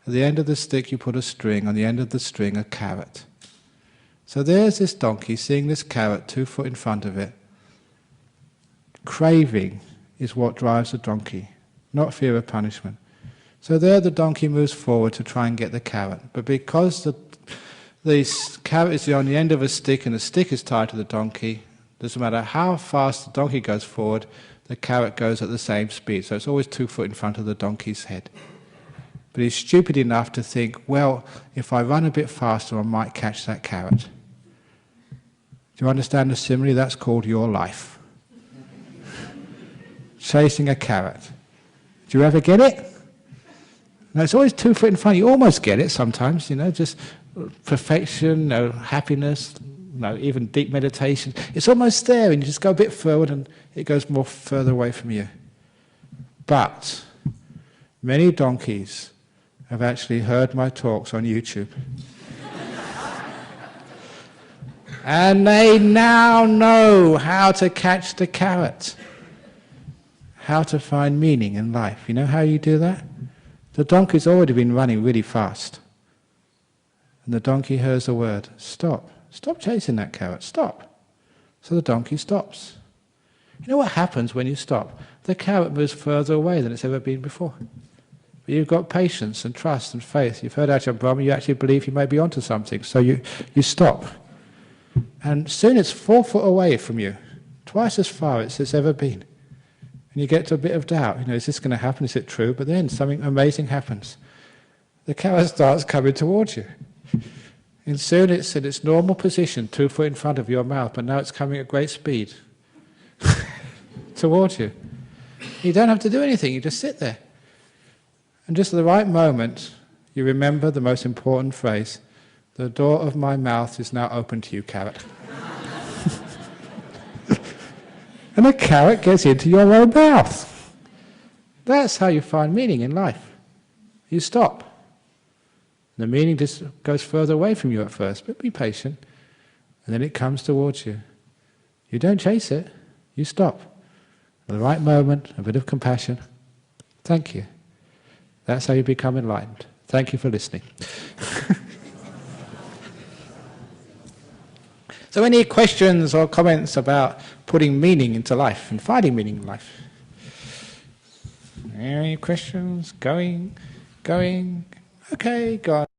At the end of the stick you put a string, on the end of the string a carrot. So there's this donkey seeing this carrot 2 foot in front of it. Craving is what drives the donkey, not fear of punishment. So there the donkey moves forward to try and get the carrot. But because the carrot is on the end of a stick and the stick is tied to the donkey, doesn't matter how fast the donkey goes forward, the carrot goes at the same speed. So it's always 2 foot in front of the donkey's head. But he's stupid enough to think, well, if I run a bit faster, I might catch that carrot. Do you understand the simile? That's called your life. Chasing a carrot. Do you ever get it? No, it's always 2 foot in front. You almost get it sometimes, just perfection, happiness, even deep meditation. It's almost there, and you just go a bit forward and it goes more further away from you. But many donkeys have actually heard my talks on YouTube. And they now know how to catch the carrot, how to find meaning in life. You know how you do that? The donkey's already been running really fast. And the donkey hears the word, stop. Stop chasing that carrot, stop. So the donkey stops. You know what happens when you stop? The carrot moves further away than it's ever been before. But you've got patience and trust and faith. You've heard Ajahn Brahm, you actually believe you may be onto something. So you stop. And soon it's 4 foot away from you, twice as far as it's ever been. And you get to a bit of doubt, is this going to happen, is it true? But then something amazing happens. The carrot starts coming towards you. And soon it's in its normal position, 2 foot in front of your mouth, but now it's coming at great speed towards you. You don't have to do anything, you just sit there. And just at the right moment, you remember the most important phrase, the door of my mouth is now open to you, carrot. And the carrot gets into your own mouth. That's how you find meaning in life. You stop. The meaning just goes further away from you at first, but be patient. And then it comes towards you. You don't chase it, you stop. At the right moment, a bit of compassion. Thank you. That's how you become enlightened. Thank you for listening. So any questions or comments about putting meaning into life and finding meaning in life? Any questions? Going? Okay, go on.